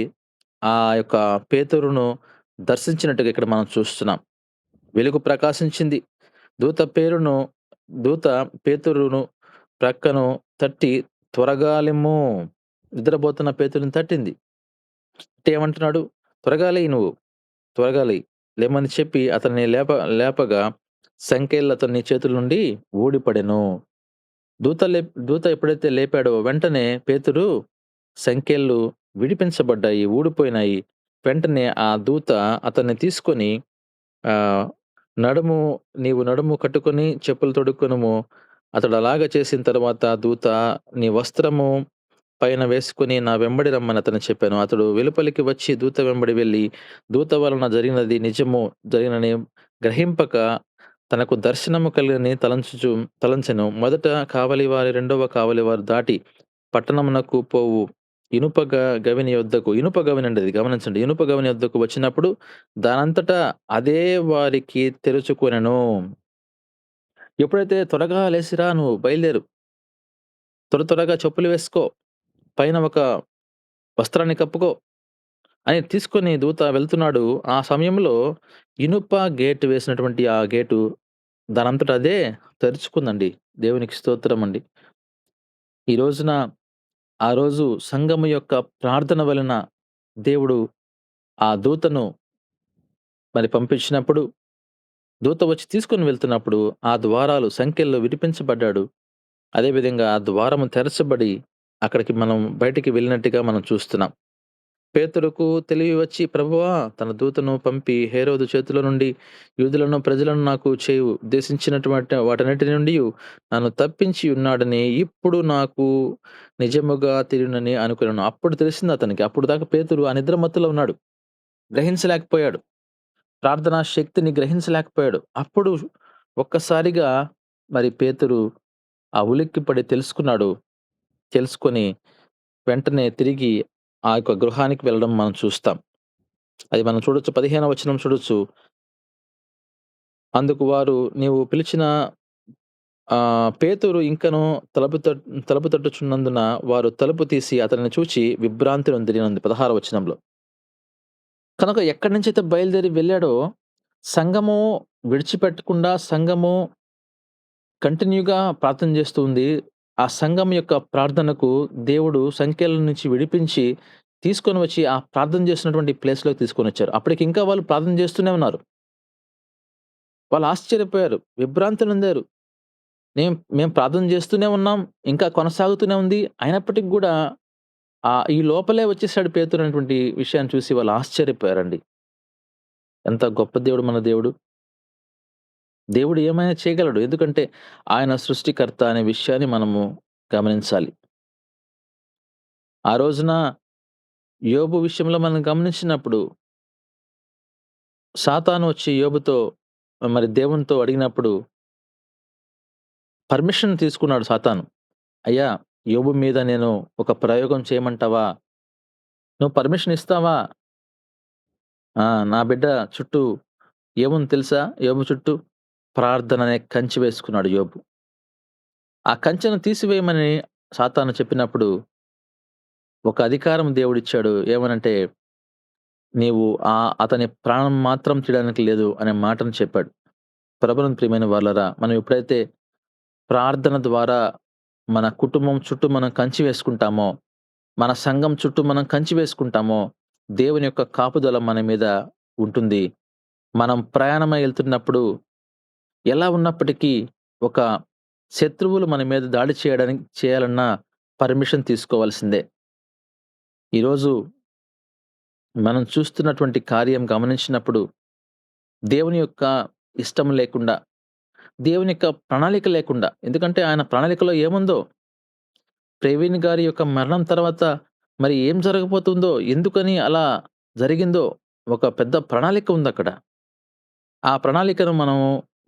ఆ యొక్క పేతురును దర్శించినట్టుగా ఇక్కడ మనం చూస్తున్నాం. వెలుగు ప్రకాశించింది. దూత పేరును దూత పేతురును ప్రక్కను తట్టి, "త్వరగా లెమ్ము." నిద్రపోతున్న పేతురుని తట్టింది. ఏమంటున్నాడు? "త్వరగా లెయి నువ్వు. త్వరగా లెయి. లెమ్మని చెప్పి అతన్ని లేపగా సంకెళ్ళు అతని చేతుల నుండి ఊడిపడెను. దూత ఎప్పుడైతే లేపాడో వెంటనే పేతురు సంకెళ్ళు విడిపించబడ్డాయి, ఊడిపోయినాయి. వెంటనే ఆ దూత అతన్ని తీసుకొని ఆహ్, నడుము నీవు నడుము కట్టుకొని చెప్పులు తొడుక్కొనుము. అతడు అలాగా చేసిన తర్వాత దూత నీ వస్త్రము పైన వేసుకొని నా వెంబడి రమ్మని అతనికి చెప్పాను. అతడు వెలుపలికి వచ్చి దూత వెంబడి వెళ్ళి, దూత వలన జరిగినది నిజము జరిగినని గ్రహింపక తనకు దర్శనము కలిగని తలంచెను. మొదట కావలివారు, రెండవ కావలివారు దాటి పట్టణమునకు పోవు ఇనుప గవిని యొద్దకు, ఇనుప గవిని అండి అది, గమనించండి. ఇనుప గవిని యొద్దకు వచ్చినప్పుడు దానంతటా అదే వారికి తెరుచుకొనెను. ఎప్పుడైతే త్వరగా లేసిరా, నువ్వు బయలుదేరు. త్వరగా చెప్పులు వేసుకో. పైన ఒక వస్త్రాన్ని కప్పుకో అని తీసుకొని దూత వెళ్తున్నాడు. ఆ సమయంలో ఇనుప గేట్ వేసినటువంటి ఆ గేటు దానంతట అదే తెరుచుకుందండి. దేవునికి స్తోత్రమండి. ఈ రోజున ఆ రోజు సంఘము యొక్క ప్రార్థన వలన దేవుడు ఆ దూతను మరి పంపించినప్పుడు, దూత వచ్చి తీసుకొని వెళ్తున్నప్పుడు ఆ ద్వారాలు సంకెళ్ళు విడిపించబడ్డాడు. అదే విధంగా ఆ ద్వారము తెరచబడి అక్కడికి మనం బయటికి వెళ్ళినట్టుగా మనం చూస్తున్నాం. పేతురుకు తెలివి వచ్చి, ప్రభువా, తన దూతను పంపి హేరోదు చేతిలో నుండి యూదులను ప్రజలను నాకు చేయు ఉద్దేశించినటువంటి వాటన్నిటి నుండియు నన్ను తప్పించి ఉన్నాడని ఇప్పుడు నాకు నిజముగా తెలియనని అనుకున్నాను. అప్పుడు తెలిసింది అతనికి. అప్పుడు దాకా పేతురు ఆ నిద్ర మత్తులో ఉన్నాడు. గ్రహించలేకపోయాడు. ప్రార్థనా శక్తిని గ్రహించలేకపోయాడు. అప్పుడు ఒక్కసారిగా మరి పేతురు ఆ ఉలిక్కిపడి తెలుసుకున్నాడు. తెలుసుకొని వెంటనే తిరిగి ఆ యొక్క గృహానికి వెళ్ళడం మనం చూస్తాం. అది మనం చూడొచ్చు. 15వ వచనం చూడొచ్చు. అందుకు వారు, నీవు పిలిచిన పేతురు ఇంకను తలుపు తట్టుచున్నందున వారు తలుపు తీసి అతనిని చూచి విభ్రాంతి నొందిరి 16వ వచనంలో. కనుక ఎక్కడి నుంచైతే బయలుదేరి వెళ్ళాడో సంఘము విడిచిపెట్టకుండా సంఘము కంటిన్యూగా ప్రార్థన చేస్తూ ఉంది. ఆ సంఘం యొక్క ప్రార్థనకు దేవుడు సంఖ్యల నుంచి విడిపించి తీసుకొని వచ్చి ఆ ప్రార్థన చేస్తున్నటువంటి ప్లేస్‌లోకి తీసుకొనొచ్చారు. అప్పటికి ఇంకా వాళ్ళు ప్రార్థన చేస్తూనే ఉన్నారు. వాళ్ళు ఆశ్చర్యపోయారు. విభ్రాంతి నొందారు. మేము ప్రార్థన చేస్తూనే ఉన్నాం. ఇంకా కొనసాగుతూనే ఉంది. అయినప్పటికి గూడా ఈ లోపలే వచ్చేసాడు పేతురు అనేటువంటి విషయాన్ని చూసి వాళ్ళు ఆశ్చర్యపోయారండి. ఎంత గొప్ప దేవుడు మన దేవుడు. దేవుడు ఏమైనా చేయగలడు. ఎందుకంటే ఆయన సృష్టికర్త అనే విషయాన్ని మనము గమనించాలి. ఆ రోజున యోబు విషయంలో మనం గమనించినప్పుడు సాతాను వచ్చి యోబుతో మరి దేవునితో అడిగినప్పుడు పర్మిషన్ తీసుకున్నాడు సాతాను. అయ్యా! యోబు మీద నేను ఒక ప్రయోగం చేయమంటావా? నువ్వు పర్మిషన్ ఇస్తావా? నా బిడ్డ చుట్టూ ఏముంది తెలుసా? యోబు చుట్టూ ప్రార్థన అనే కంచె వేసుకున్నాడు యోబు. ఆ కంచెను తీసివేయమని సాతాను చెప్పినప్పుడు ఒక అధికారం దేవుడిచ్చాడు. ఏమనంటే, నీవు అతని ప్రాణం మాత్రం తీయడానికి లేదు అనే మాటను చెప్పాడు. ప్రభువునందు ప్రియమైన వారలారా, మనం ఎప్పుడైతే ప్రార్థన ద్వారా మన కుటుంబం చుట్టూ మనం కంచె వేసుకుంటామో, మన సంఘం చుట్టూ మనం కంచె వేసుకుంటామో, దేవుని యొక్క కాపుదల మన మీద ఉంటుంది. మనం ప్రయాణమై ఎళ్తున్నప్పుడు ఎలా ఉన్నప్పటికీ ఒక శత్రువులు మన మీద దాడి చేయాలన్నా పర్మిషన్ తీసుకోవాల్సిందే. ఈరోజు మనం చూస్తున్నటువంటి కార్యం గమనించినప్పుడు దేవుని యొక్క ఇష్టం లేకుండా, దేవుని యొక్క ప్రణాళిక లేకుండా, ఎందుకంటే ఆయన ప్రణాళికలో ఏముందో, ప్రవీణ్ గారి యొక్క మరణం తర్వాత మరి ఏం జరగబోతుందో, ఎందుకని అలా జరిగిందో ఒక పెద్ద ప్రణాళిక ఉందక్కడ. ఆ ప్రణాళికను మనం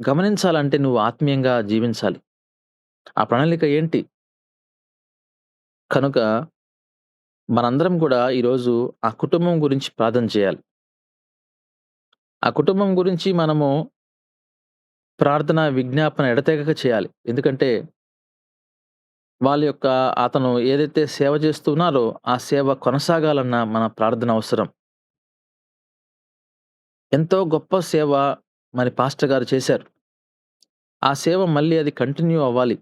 గమనించాలంటే నువ్వు ఆత్మీయంగా జీవించాలి. ఆ ప్రణాళిక ఏంటి? కనుక మనందరం గూడా ఈరోజు ఆ కుటుంబం గురించి ప్రార్థన చేయాలి. ఆ కుటుంబం గురించి మనము ప్రార్థన, విజ్ఞాపన ఎడతెగక చేయాలి. ఎందుకంటే వాళ్ళ యొక్క అతను ఏదైతే సేవ చేస్తున్నారో ఆ సేవ కొనసాగాలన్నా మన ప్రార్థన అవసరం. ఎంతో గొప్ప సేవ మరి పాస్టర్ గారు చేశారు. ఆ సేవ మళ్ళీ అది కంటిన్యూ అవ్వాలి.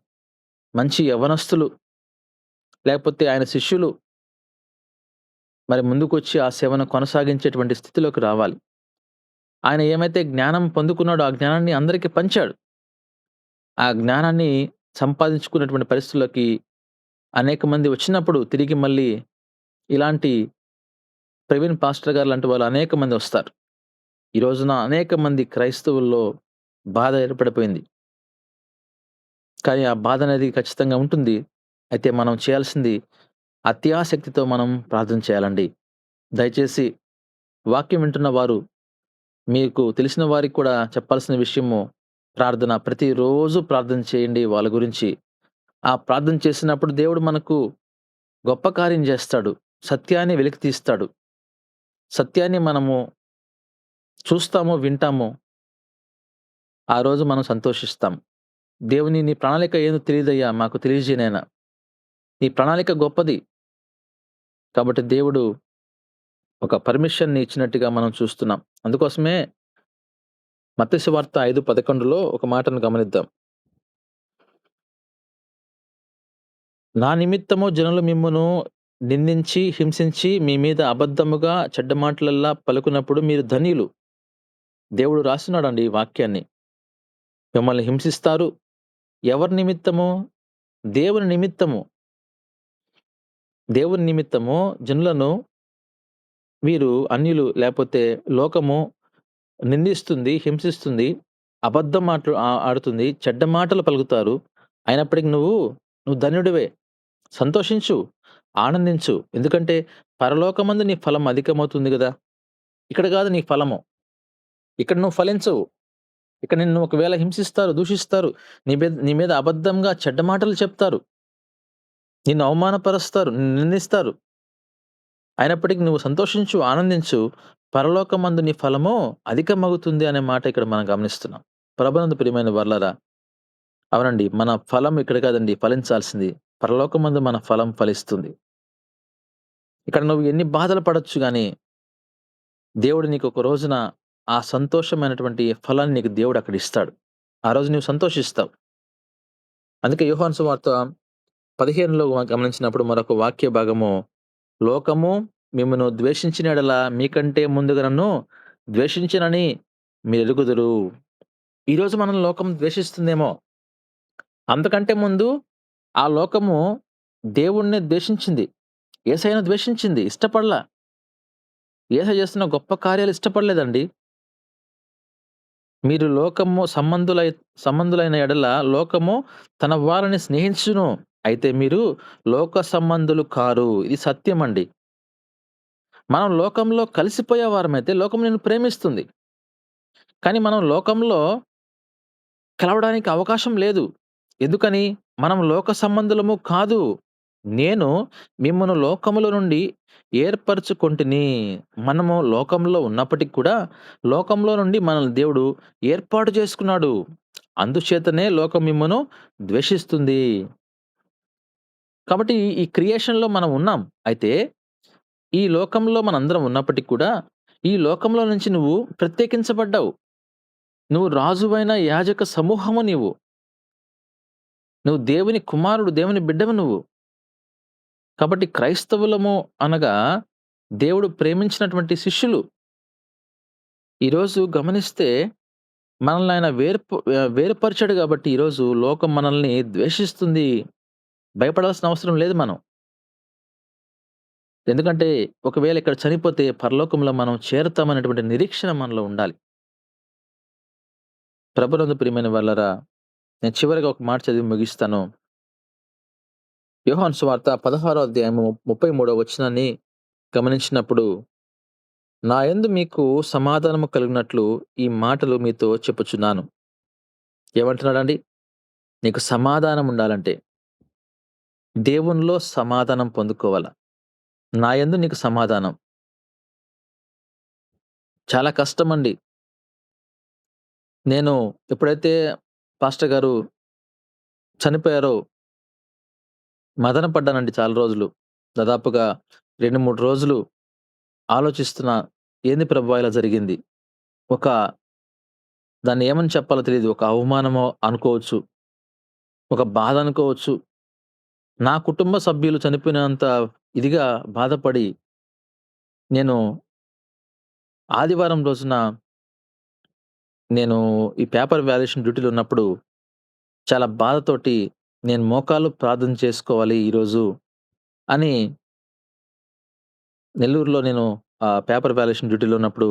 మంచి యవ్వనస్తులు లేకపోతే ఆయన శిష్యులు మరి ముందుకొచ్చి ఆ సేవను కొనసాగించేటువంటి స్థితిలోకి రావాలి. ఆయన ఏమైతే జ్ఞానం పొందుకున్నాడో ఆ జ్ఞానాన్ని అందరికి పంచాడు. ఆ జ్ఞానాన్ని సంపాదించుకున్నటువంటి పరిస్థితుల్లోకి అనేక మంది వచ్చినప్పుడు తిరిగి మళ్ళీ ఇలాంటి ప్రవీణ్ పాస్టర్ గారు లాంటి వాళ్ళు అనేక మంది వస్తారు. ఈ రోజున అనేక మంది క్రైస్తవుల్లో బాధ ఏర్పడిపోయింది. కానీ ఆ బాధ అనేది ఖచ్చితంగా ఉంటుంది. అయితే మనం చేయాల్సింది అత్యాసక్తితో మనం ప్రార్థన చేయాలండి. దయచేసి వాక్యం వింటున్న వారు మీకు తెలిసిన వారికి కూడా చెప్పాల్సిన విషయము ప్రార్థన. ప్రతిరోజు ప్రార్థన చేయండి వాళ్ళ గురించి. ఆ ప్రార్థన చేసినప్పుడు దేవుడు మనకు గొప్ప కార్యం చేస్తాడు. సత్యాన్ని వెలికి తీస్తాడు. సత్యాన్ని మనము చూస్తాము, వింటాము. ఆ రోజు మనం సంతోషిస్తాం. దేవుని నీ ప్రణాళిక ఏందో తెలీదయ్యా! మాకు తెలియజేయి నాయనా. నీ ప్రణాళిక గొప్పది. కాబట్టి దేవుడు ఒక పర్మిషన్‌ని ఇచ్చినట్టుగా మనం చూస్తున్నాం. అందుకోసమే మత్తయి సువార్త 5:11లో ఒక మాటను గమనిద్దాం. నా నిమిత్తము జనులు మిమ్మును నిందించి, హింసించి మీ మీద అబద్ధముగా చెడ్డ మాటలెల్లా పలుకున్నప్పుడు మీరు ధన్యులు. దేవుడు రాస్తున్నాడండి ఈ వాక్యాన్ని. మిమ్మల్ని హింసిస్తారు. ఎవరి నిమిత్తము? దేవుని నిమిత్తము. దేవుని నిమిత్తము జనులను వీరు అన్యులు లేపోతే లోకము నిందిస్తుంది, హింసిస్తుంది, అబద్ధం ఆడుతుంది, చెడ్డ మాటలు పలుకుతారు. అయినప్పటికి నువ్వు ధన్యుడివే. సంతోషించు, ఆనందించు. ఎందుకంటే పరలోకమందు నీ ఫలం అధికమవుతుంది గదా! ఇక్కడ గాదు నీ ఫలము. ఇక్కడ నువ్వు ఫలించవు. ఇక్కడ నిన్ను ఒకవేళ హింసిస్తారు, దూషిస్తారు. నీ మీద అబద్ధంగా చెడ్డ మాటలు చెప్తారు. నిన్ను అవమానపరుస్తారు, నిన్ను నిందిస్తారు. అయినప్పటికి నువ్వు సంతోషించు, ఆనందించు. పరలోకమందు నీ ఫలము అధికమగుతుంది అనే మాట ఇక్కడ మనం గమనిస్తున్నాం. ప్రభునందు ప్రియమైన వర్లారా, అవునండి. మన ఫలం ఇక్కడ కాదండి ఫలించాల్సింది. పరలోకమందు మన ఫలం ఫలిస్తుంది. ఇక్కడ నువ్వు ఎన్ని బాధలు పడొచ్చు గానీ, దేవుడు నీకు ఒక రోజున ఆ సంతోషమైనటువంటి ఫలాన్ని నీకు దేవుడు అక్కడ ఇస్తాడు. ఆ రోజు నువ్వు సంతోషిస్తావు. అందుకే యోహాను సువార్త 15లో గమనించినప్పుడు మరొక వాక్య భాగము, లోకము మిమ్మును ద్వేషించిన యెడల మీకంటే ముందుగా నన్ను ద్వేషించెనని మీరెరుగుదురు. ఈరోజు మనల్ని లోకం ద్వేషిస్తుందేమో, అంతకంటే ముందు ఆ లోకము దేవుడిని ద్వేషించింది. యేసయ్యను ద్వేషించింది. ఇష్టపడలా. యేసయ్య చేస్తున్న గొప్ప కార్యాలు ఇష్టపడలేదండి. మీరు లోకము సంబంధులైన యెడల లోకము తన వారిని స్నేహించును. అయితే మీరు లోక సంబంధులు కారు. ఇది సత్యమండి. మనం లోకంలో కలిసిపోయే వారమైతే లోకం నిన్ను ప్రేమిస్తుంది. కానీ మనం లోకంలో కలవడానికి అవకాశం లేదు. ఎందుకని? మనం లోక సంబంధులము కాదు. నేను మిమ్మును లోకములో నుండి ఏర్పరచుకొంటిని. మనము లోకంలో ఉన్నప్పటికి కూడా లోకంలో నుండి మనల్ని దేవుడు ఏర్పాటు చేసుకున్నాడు. అందుచేతనే లోకం మిమ్మును ద్వేషిస్తుంది. కాబట్టి ఈ క్రియేషన్‌లో మనం ఉన్నాం. అయితే ఈ లోకంలో మనందరం ఉన్నప్పటికి కూడా ఈ లోకంలో నుంచి నువ్వు ప్రత్యేకించబడ్డావు. నువ్వు రాజువైన యాజక సమూహము నీవు. నువ్వు దేవుని కుమారుడు, దేవుని బిడ్డవు నువ్వు. కాబట్టి క్రైస్తవులము అనగా దేవుడు ప్రేమించినటువంటి శిష్యులు. ఈరోజు గమనిస్తే మనల్ని ఆయన వేరుపరిచాడు గాబట్టి ఈరోజు లోకం మనల్ని ద్వేషిస్తుంది. భయపడాల్సిన అవసరం లేదు మనం. ఎందుకంటే ఒకవేళ ఇక్కడ చనిపోతే పరలోకంలో మనం చేరతామనేటువంటి నిరీక్షణ మనలో ఉండాలి. ప్రభునందు ప్రియమైన వాళ్ళరా, నేను చివరిగా ఒక మాట చదివి ముగిస్తాను. యోహాను సువార్త 16వ అధ్యాయము 33వ వచనాన్ని గమనించినప్పుడు, నా యందు మీకు సమాధానము కలిగినట్లు ఈ మాటలు మీతో చెప్పుచున్నాను. ఏమంటున్నాడండి? నీకు సమాధానం ఉండాలంటే దేవునిలో సమాధానం పొందుకోవాల. నా యందు నీకు సమాధానం. చాలా కష్టమండి. నేను ఎప్పుడైతే పాస్టర్ గారు చనిపోయారో మదన పడ్డానండి చాలా రోజులు. దాదాపుగా 2, 3 రోజులు ఆలోచిస్తున్నా. ఏంది ప్రభువా ఇలా జరిగింది? ఒక దాన్ని ఏమని చెప్పాలో తెలీదు. ఒక అవమానమో అనుకోవచ్చు. ఒక బాధ అనుకోవచ్చు. నా కుటుంబ సభ్యులు చనిపోయినంత ఇదిగా బాధపడి నేను ఆదివారం రోజున నేను ఈ పేపర్ వాల్యుయేషన్ డ్యూటీలో ఉన్నప్పుడు చాలా బాధతోటి నేను మోకాళ్ళు ప్రార్థన చేసుకోవాలి ఈరోజు అని నెల్లూరులో నేను పేపర్ వాల్యుయేషన్ డ్యూటీలో ఉన్నప్పుడు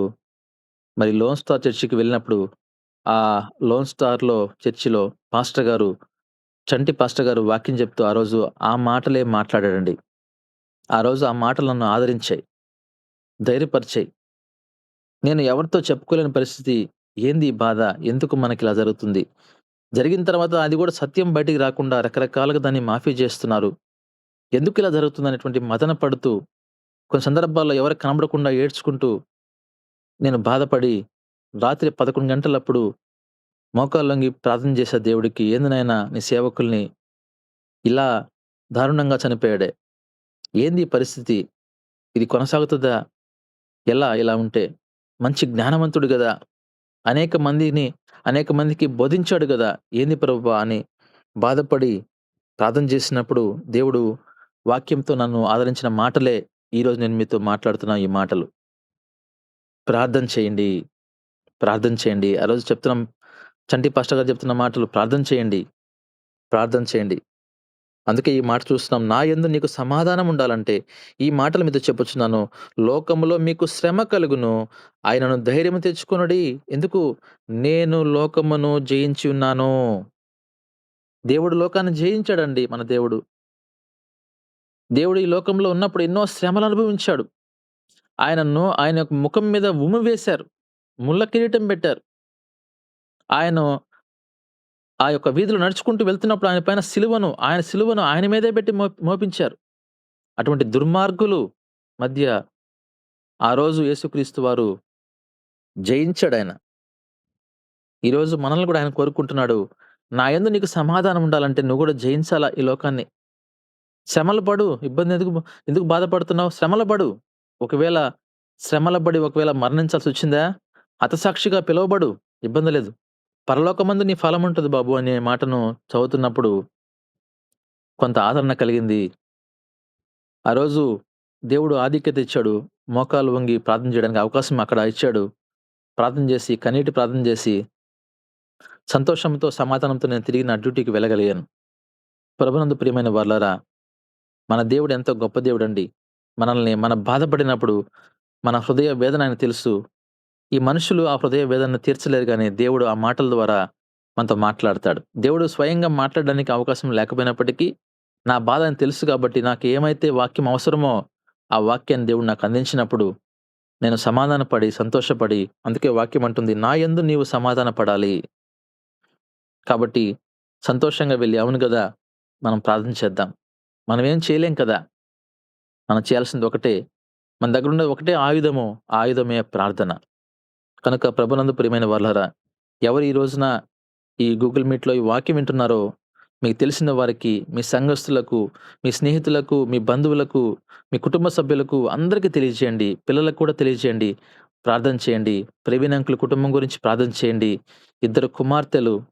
మరి లోన్ స్టార్ చర్చికి వెళ్ళినప్పుడు ఆ లోన్ స్టార్‌లో చర్చిలో చంటి పాస్టర్ గారు వాక్యం చెప్తూ ఆ రోజు ఆ మాటలే మాట్లాడాడండి. ఆ రోజు ఆ మాటలు నన్ను ఆదరించాయి. ధైర్యపరిచాయి. నేను ఎవరితో చెప్పుకోలేని పరిస్థితి. ఏంది ఈ బాధ? ఎందుకు మనకిలా జరుగుతుంది? జరిగిన తర్వాత అది గూడా సత్యం బయటికి రాకుండా రకరకాలుగా దాన్ని మాఫీ చేస్తున్నారు. ఎందుకిలా జరుగుతుందనేటువంటి మదన పడుతూ కొన్ని సందర్భాల్లో ఎవరికి కనబడకుండా ఏడ్చుకుంటూ నేను బాధపడి రాత్రి 11 గంటలప్పుడు మోకాళ్ళొంగి ప్రార్థన చేశా దేవుడికి, "ఏంది నాయనా నీ సేవకుల్ని ఇలా దారుణంగా చనిపోయాడే. ఏంది ఈ పరిస్థితి? ఇది కొనసాగుతదా? ఎలా ఇలా ఉంటే? మంచి జ్ఞానవంతుడు గదా! అనేక మందిని అనేక మందికి బోధించాడు గదా! ఏంది ప్రభువా" అని బాధపడి ప్రార్థన చేసినప్పుడు దేవుడు వాక్యంతో నన్ను ఆదరించిన మాటలే ఈరోజు నేను మీతో మాట్లాడుతున్న ఈ మాటలు. ప్రార్థన చేయండి. ప్రార్థన చేయండి. ఆ రోజు చెప్తున్నాం, చంటి పాస్టర్ గారు చెప్తున్న మాటలు, ప్రార్థన చేయండి. ప్రార్థన చేయండి. అందుకే ఈ మాట చూస్తున్నాం. నా యందు నీకు సమాధానం ఉండాలంటే ఈ మాటలు మీతో చెప్పుచున్నాను. లోకములో మీకు శ్రమ కలుగును. ఆయనను ధైర్యం తెచ్చుకొనుడి. ఎందుకు? నేను లోకమును జయించి ఉన్నాను. దేవుడు లోకాన్ని జయించాడండి మన దేవుడు. దేవుడు ఈ లోకంలో ఉన్నప్పుడు ఎన్నో శ్రమలు అనుభవించాడు. ఆయన యొక్క ముఖం మీద ఉమ్మి వేశారు. ముళ్ళ కిరీటం పెట్టారు. ఆయన ఆ యొక్క వీధిలో నడుచుకుంటూ వెళ్తున్నప్పుడు ఆయన సిలువను ఆయన మీదే పెట్టి మోపించారు. అటువంటి దుర్మార్గులు మధ్య ఆ రోజు యేసుక్రీస్తు వారు జయించాడాయన. ఈరోజు మనల్ని కూడా ఆయన కోరుకుంటున్నాడు. నా యందు నీకు సమాధానం ఉండాలంటే నువ్వు కూడా జయించాలా ఈ లోకాన్ని. శ్రమలు పడు. ఎందుకు బాధపడుతున్నావు? శ్రమలు పడు. ఒకవేళ ఒకవేళ మరణించాల్సొచ్చిందా? హతసాక్షిగా పిలువబడు. ఇబ్బంది లేదు. పరలోకమందు నీ ఫలముంటది బాబు అనే మాటను చదువుతున్నప్పుడు కొంత ఆదరణ కలిగింది. ఆ రోజు దేవుడు ఆధిక్యత ఇచ్చాడు. మోకాలు వంగి ప్రార్థన చేయడానికి అవకాశం అక్కడ ఇచ్చాడు. ప్రార్థన చేసి, కన్నీటి ప్రార్థన చేసి, సంతోషంతో, సమాధానంతో నేను తిరిగి నా డ్యూటీకి వెళ్ళగలిగాను. ప్రభునందు ప్రియమైన వారలారా, మన దేవుడు ఎంతో గొప్ప దేవుడండి. మనం బాధపడినప్పుడు మన హృదయ వేదన ఆయనకు తెలుసు. ఈ మనుషులు ఆ హృదయ వేదనను తీర్చలేరు గానీ, దేవుడు ఆ మాటల ద్వారా మనతో మాట్లాడతాడు. దేవుడు స్వయంగా మాట్లాడడానికి అవకాశం లేకపోయినప్పటికీ, నా బాధ ఆయనకు తెలుసు కాబట్టి, నాకు ఏమైతే వాక్యం అవసరమో, ఆ వాక్యాన్ని దేవుడు నాకు అందించినప్పుడు, నేను సమాధానపడి, సంతోషపడి, అందుకే వాక్యం అంటుంది, "నా యందు నీవు సమాధాన పడాలి." కాబట్టి సంతోషంగా వెళ్లి, అవును గదా! మనం ప్రార్థన చేద్దాం. మనమేం చేయలేం కదా! మనం చేయాల్సింది ఒకటే. మన దగ్గరున్నది ఒకటే ఆయుధము. ఆ ఆయుధమే ప్రార్థన. కనుక ప్రభునందు ప్రియమైన వారలారా, ఎవరు ఈ రోజున ఈ గూగుల్ మీట్‌లో ఈ వాక్యం వింటున్నారో, మీకు తెలిసిన వారికి, మీ సంఘస్థులకు, మీ స్నేహితులకు, మీ బంధువులకు, మీ కుటుంబ సభ్యులకు అందరికీ తెలియజేయండి. పిల్లలకు కూడా తెలియజేయండి. ప్రార్థన చేయండి. ప్రవీణ్ అంకుల్ కుటుంబం గురించి ప్రార్థన చేయండి. ఇద్దరు కుమార్తెలు,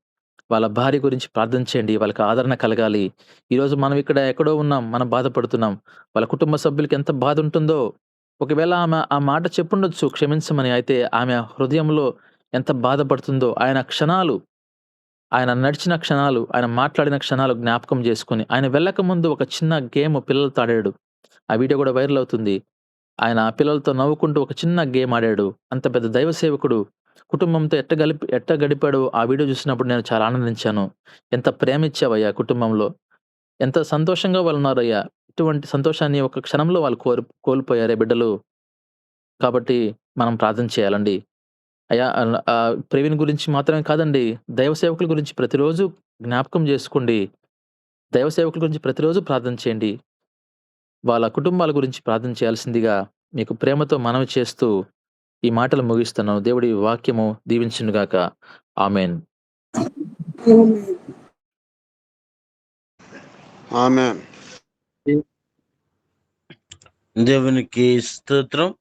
వాళ్ళ భార్య గురించి ప్రార్థన చేయండి. వాళ్ళకి ఆదరణ కలగాలి. ఈరోజు మనం ఇక్కడ ఎక్కడో ఉన్నాం. మనం బాధపడుతున్నాం. వాళ్ళ కుటుంబ సభ్యులకి ఎంత బాధుంటుందో, ఒకవేళ ఆమె ఆ మాట చెప్పుండొచ్చు క్షమించమని. అయితే ఆమె హృదయంలో ఎంత బాధపడుతుందో, ఆయన నడిచిన క్షణాలు, ఆయన మాట్లాడిన క్షణాలు జ్ఞాపకం చేసుకొని, ఆయన వెళ్ళకముందు ఒక చిన్న గేమ్ పిల్లలతో ఆడాడు. ఆ వీడియో కూడా వైరల్ అవుతుంది. ఆయన పిల్లలతో నవ్వుకుంటూ ఒక చిన్న గేమ్ ఆడాడు. అంత పెద్ద దైవ సేవకుడు కుటుంబంతో ఎట్ట గడిపాడో ఆ వీడియో చూసినప్పుడు నేను చాలా ఆనందించాను. ఎంత ప్రేమిచ్చావయ్యా కుటుంబంలో. ఎంత సంతోషంగా వాళ్ళున్నారయ్యా. ఇటువంటి సంతోషాన్ని ఒక క్షణంలో వాళ్ళు కోల్పోయారే బిడ్డలు. కాబట్టి మనం ప్రార్థన చేయాలండి. అయ్యా ప్రవీణ్ గురించి మాత్రమే కాదండి. దైవ సేవకుల గురించి ప్రతిరోజు జ్ఞాపకం జేసుకోండి. దైవ సేవకుల గురించి ప్రతిరోజు ప్రార్థన చేయండి. వాళ్ళ కుటుంబాల గురించి ప్రార్థన చేయాల్సిందిగా మీకు ప్రేమతో మనవి చేస్తూ ఈ మాటలు ముగిస్తున్నాను. దేవుడి వాక్యము దీవించునుగాక. ఆమేన్. ఆమేన్. దేవునికి స్తోత్రం.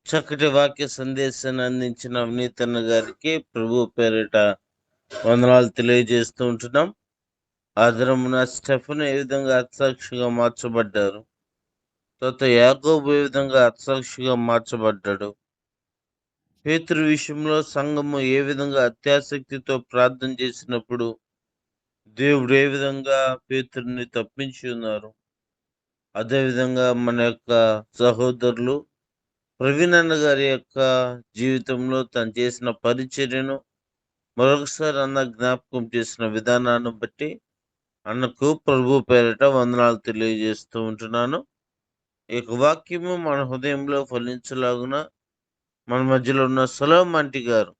చక్కటి వాక్య సందేశాన్ని అందించిన అవినీతన్న గారికి ప్రభు పేరిట వందనాలు తెలియజేస్తూ ఉంటున్నాం. ఆదరమున స్టెఫెను ఏ విధంగా హతసాక్షిగా మార్చబడ్డారు, తర్వాత యాకోబు ఏ విధంగా హతసాక్షిగా మార్చబడ్డాడు, పేతురు విషయంలో సంఘము ఏ విధంగా అత్యాసక్తితో ప్రార్థన చేసినప్పుడు దేవుడు ఏ విధంగా పేతురుని తప్పించి ఉన్నారు, అదేవిధంగా మన యొక్క సహోదరులు ప్రవీణ్ అన్న గారి యొక్క జీవితంలో తను చేసిన పరిచర్యను మరొకసారి అన్న జ్ఞాపకం చేసిన విధానాన్ని బట్టి అన్నకు ప్రభు పేరిట వందనాలు తెలియజేస్తూ ఉంటున్నాను. ఈ యొక్క వాక్యము మన హృదయంలో ఫలించలాగున మన మధ్యలో ఉన్న సొలొమాంటి గారు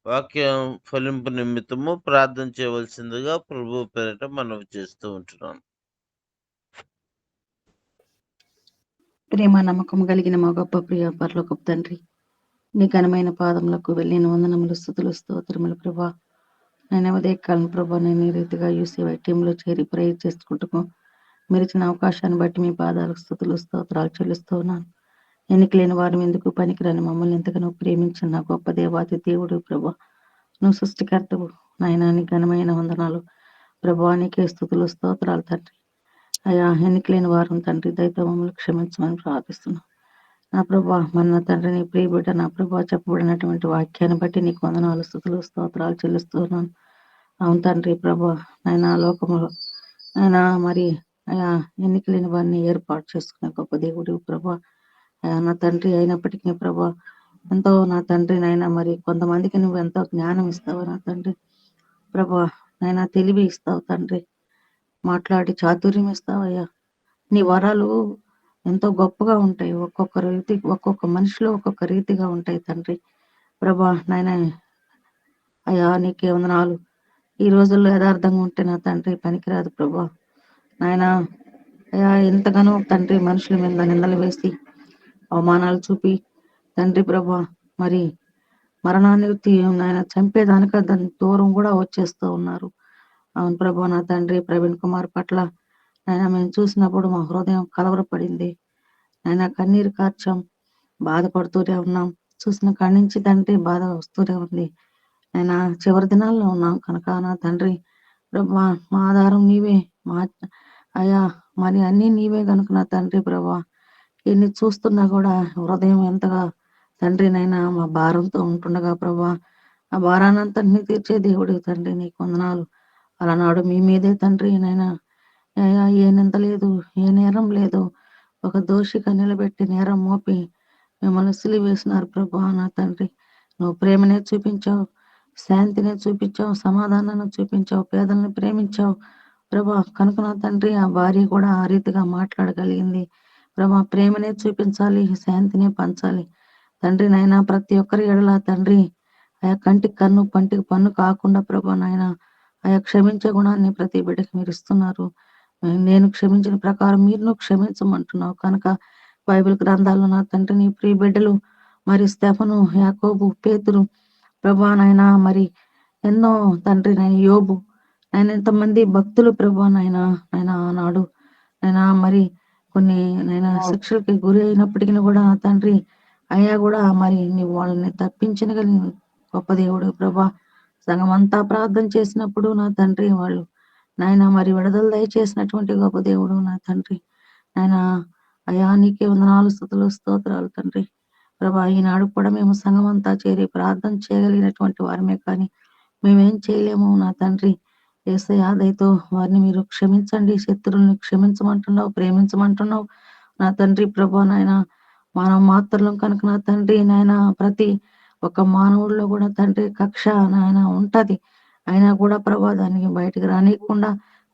వాక్యం ఫలింపు నిమిత్తము ప్రార్థన చేయవలసిందిగా ప్రభు పేరిట మనవి చేస్తూ ఉంటున్నాను. ప్రేమ నమ్మకం కలిగిన మా గొప్ప ప్రియ పరలోకపు తండ్రి, నీ ఘనమైన పాదములకు వెళ్ళి వందనములు స్థుతులు స్తోత్రములు ప్రభా. నేను ఉదయకాలం ప్రభా, నేను ఈ రీతిగా యూసీ టీంలో చేరి ప్రేయర్ చేసుకుంటూ మీరు ఇచ్చిన అవకాశాన్ని బట్టి మీ పాదాలకు స్థుతులు స్తోత్రాలు చెల్లిస్తూ ఉన్నాను. ఎన్నికలేని వారు ఎందుకు పనికిరాని మమ్మల్ని ఎంతగానో ప్రేమించిన నా గొప్ప దేవాతి దేవుడు ప్రభా, నువ్వు సృష్టికర్తవు నాయనా, నీ ఘనమైన వందనాలు ప్రభా. నీకే స్థుతులు స్తోత్రాలు తండ్రి. అయ్యా, ఎన్నికలేని వారం తండ్రి దయతో మమ్మల్ని క్షమించమని ప్రార్థిస్తున్నాం నా ప్రభా. మన తండ్రి నీ ప్రియ బిడ్డ నా ప్రభా చెప్పబడినటువంటి వాక్యాన్ని బట్టి నీకు వందనాలు స్థుతులు స్తోత్రాలు చెల్లిస్తున్నాను. అవును తండ్రి ప్రభా, ఆయన లోకములో ఆయన మరి అయా ఎన్నికలేని వారిని ఏర్పాటు చేసుకునే గొప్ప దేవుడు ప్రభా. నా తండ్రి అయినప్పటికీ ప్రభా, ఎంతో నా తండ్రి నైనా మరి కొంతమందికి నువ్వు ఎంతో జ్ఞానం ఇస్తావు నా తండ్రి ప్రభా. నైనా తెలివి ఇస్తావు తండ్రి, మాట్లాడి చాతుర్యం ఇస్తావయ్యా. నీ వరాలు ఎంతో గొప్పగా ఉంటాయి. ఒక్కొక్క రీతి ఒక్కొక్క మనిషిలో ఒక్కొక్క రీతిగా ఉంటాయి తండ్రి ప్రభా. నాయన అయ్యా నీకే వందనాలు. ఈ రోజుల్లో యథార్థంగా ఉంటే నా తండ్రి పనికిరాదు ప్రభా. నాయన అయ్యా ఎంతగానో తండ్రి మనుషుల మీద నిందలు వేసి అవమానాలు చూపి తండ్రి ప్రభా మరి మరణాన్ని నాయన చంపేదానిక దాని దూరం కూడా వచ్చేస్తూ ఉన్నారు. అవును ప్రభా. నా తండ్రి ప్రవీణ్ కుమార్ పట్ల ఆయన మేము చూసినప్పుడు మా హృదయం కలవరపడింది. ఆయన కన్నీరు కార్చాం, బాధపడుతూనే ఉన్నాం. చూసిన కాడి నుంచి తండ్రి బాధ వస్తూనే ఉంది. ఆయన చివరి దినాల్లో ఉన్నాం కనుక నా తండ్రి ప్రభా, మా ఆధారం నీవే, మా అయ్యా మరి అన్నీ నీవే కనుక నా తండ్రి ప్రభా. ఎన్ని చూస్తున్నా కూడా హృదయం ఎంతగా తండ్రి నైనా మా భారంతో ఉంటుండగా ప్రభా, ఆ భారానంతటినీ తీర్చే దేవుడు తండ్రి నీకు వందనాలు. అలనాడు మీ మీదే తండ్రి నైనా అయ్యా ఏ నింద లేదు, ఏ నేరం లేదు, ఒక దోషిగా నిలబెట్టి నేరం మోపి మిమ్మల్ని సిలువేసినారు ప్రభా. నా తండ్రి నువ్వు ప్రేమనే చూపించావు, శాంతిని చూపించావు, సమాధానాన్ని చూపించావు, పేదల్ని ప్రేమించావు ప్రభా. కనుక నా తండ్రి ఆ భార్య కూడా ఆ రీతిగా మాట్లాడగలిగింది ప్రభా. ప్రేమనే చూపించాలి, శాంతినే పంచాలి తండ్రి నాయన. ప్రతి ఒక్కరి ఎడల తండ్రి ఆయా కంటికి కన్ను పంటికి పన్ను కాకుండా ప్రభా నాయన ఆయా క్షమించే గుణాన్ని ప్రతి బిడ్డకి మీరు ఇస్తున్నారు. నేను క్షమించిన ప్రకారం మీరు క్షమించమంటున్నావు కనుక బైబిల్ గ్రంథాల్లో నా తండ్రి నీ ప్రియ బిడ్డలు మరి స్టెఫను, యాకోబు, పేతురు ప్రభా నాయన మరి ఎన్నో తండ్రి నాయన యోబు ఆయన ఎంతమంది భక్తులు ప్రభా నాయన ఆయన ఆనాడు ఆయన మరి కొన్ని నైనా శిక్షలకి గురి అయినప్పటికీ కూడా నా తండ్రి అయ్యా కూడా మరి నీవు వాళ్ళని తప్పించిన గొప్ప దేవుడు ప్రభా. సంఘం అంతా ప్రార్థన చేసినప్పుడు నా తండ్రి వాళ్ళు నాయన మరి విడుదల దయచేసినటువంటి గొప్ప దేవుడు నా తండ్రి ఆయన. అయా నీకే వందనాలు స్తుతులు స్తోత్రాలు తండ్రి ప్రభా. ఈనాడు కూడా మేము సంఘం అంతా చేరి ప్రార్థన చేయగలిగినటువంటి వారమే కానీ మేమేం చేయలేము నా తండ్రి. యేసయ్యా దయతో వారిని మీరు క్షమించండి, శత్రువుల్ని క్షమించమంటున్నావు, ప్రేమించమంటున్నావు నా తండ్రి ప్రభా. నాయన మానవ మాత్రలం కనుక నా తండ్రి నాయన ప్రతి ఒక్క మానవుడిలో కూడా తండ్రి కక్ష నాయన ఉంటది. అయినా కూడా ప్రభా దానికి బయటకు రానియకుండా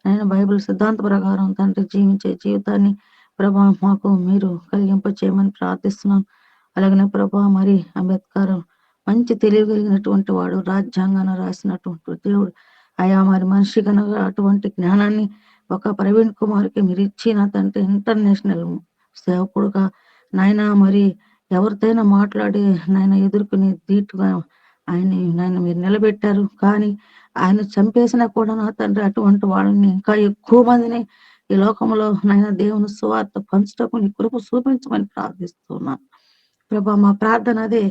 ఆయన బైబిల్ సిద్ధాంత ప్రకారం తండ్రి జీవించే జీవితాన్ని ప్రభా మాకు మీరు కలిగింప చేయమని ప్రార్థిస్తున్నాను. అలాగనే ప్రభా మరి అంబేద్కర్ మంచి తెలియగలిగినటువంటి వాడు, రాజ్యాంగాన్ని రాసినటువంటి దేవుడు అయా మరి మనిషి కనుక అటువంటి జ్ఞానాన్ని ఒక ప్రవీణ్ కుమార్కి మీరు ఇచ్చి నా తండ్రి ఇంటర్నేషనల్ సేవకుడుగా నాయన మరి ఎవరితోనైనా మాట్లాడి నాయన ఎదుర్కొనే ధీటుగా ఆయన్ని నాయన మీరు నిలబెట్టారు. కానీ ఆయన చంపేసినా కూడా నా తండ్రి అటువంటి వాళ్ళని ఇంకా ఎక్కువ మందిని ఈ లోకంలో నాయన దేవుని సువార్త పంచుటకు నీ కృప చూపించమని ప్రార్థిస్తున్నాను ప్రభా. మా ప్రార్థన అదే.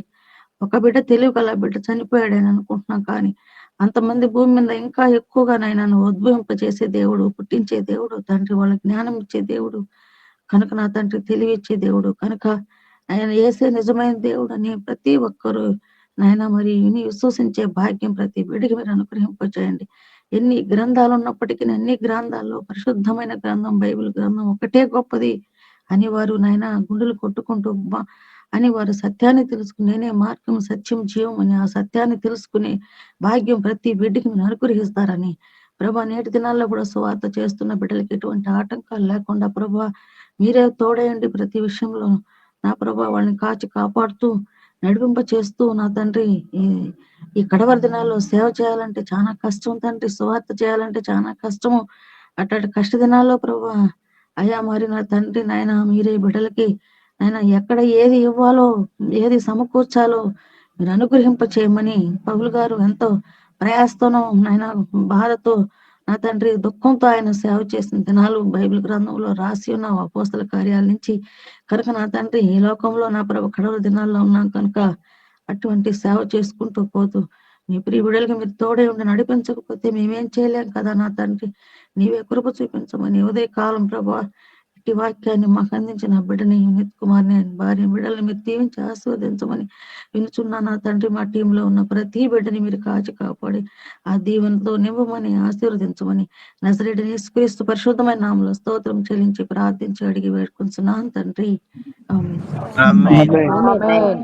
ఒక బిడ్డ తెలియగల బిడ్డ చనిపోయాడని అనుకుంటున్నాం కానీ అంతమంది భూమి మీద ఇంకా ఎక్కువగా నాయన నువ్వు ఉద్భవింపజేసే దేవుడు, పుట్టించే దేవుడు తండ్రి, వాళ్ళ జ్ఞానం ఇచ్చే దేవుడు కనుక నా తండ్రి తెలివి ఇచ్చే దేవుడు కనుక ఆయన యేసే నిజమైన దేవుడు అని ప్రతి ఒక్కరూ నాయన మరి విని విశ్వసించే భాగ్యం ప్రతి బిడ్డకి మీరు అనుగ్రహింపచేయండి. ఎన్ని గ్రంథాలు ఉన్నప్పటికీ అన్ని గ్రంథాల్లో పరిశుద్ధమైన గ్రంథం బైబిల్ గ్రంథం ఒకటే గొప్పది అని వారు నాయన గుండెలు కొట్టుకుంటూ అని వారు సత్యాన్ని తెలుసుకుని నేనే మార్గం సత్యం జీవం అని ఆ సత్యాన్ని తెలుసుకునే భాగ్యం ప్రతి బిడ్డకి మీరు అనుగ్రహిస్తారని ప్రభా. నేటి దినాల్లో కూడా సువార్త చేస్తున్న బిడ్డలకి ఎటువంటి ఆటంకాలు లేకుండా ప్రభా మీరే తోడయండి ప్రతి విషయంలో నా ప్రభా. వాళ్ళని కాచి కాపాడుతూ నడిపింప చేస్తూ నా తండ్రి ఈ కడవరి దినాల్లో సేవ చేయాలంటే చాలా కష్టం తండ్రి, సువార్త చేయాలంటే చాలా కష్టము. అట్లాంటి కష్ట దినాల్లో ప్రభా అయ్యా మరి నా తండ్రి నాయన మీరే బిడ్డలకి ఆయన ఎక్కడ ఏది ఇవ్వాలో, ఏది సమకూర్చాలో మీరు అనుగ్రహింప చేయమని పౌలు గారు ఎంతో ప్రయాసతోనూ ఆయన బాధతో నా తండ్రి దుఃఖంతో ఆయన సేవ చేసిన దినాలు బైబిల్ గ్రంథంలో రాసి ఉన్న అపోస్తల కార్యాల నుంచి కనుక నా తండ్రి ఈ లోకంలో నా ప్రభు కడవల దినాల్లో ఉన్నాం కనుక అటువంటి సేవ చేసుకుంటూ పోతూ మీ ప్రియ బిడ్డలకి మీరు తోడే ఉండి నడిపించకపోతే మేమేం చేయలేం కదా నా తండ్రి. నీవే కృప చూపించమని ఉదయ కాలం ప్రభా ఇట్టి వాక్యాన్ని మాకు అందించిన బిడ్డని నిత్ కుమార్ని ఆయన భార్య బిడ్డల్ని మీరు దీవించి ఆశీర్వదించమని వినుచున్నా నా తండ్రి. మా టీంలో ఉన్న ప్రతి బిడ్డని మీరు కాచి కాపాడి ఆ దీవెనతో నింపమని ఆశీర్వదించమని నజరేయుడైన యేసుక్రీస్తు పరిశుద్ధమైన నామములో స్తోత్రం చెల్లించి ప్రార్థించి అడిగి వేడుకుంటున్నాను తండ్రి. ఆమేన్. ఆమేన్. ఆమేన్.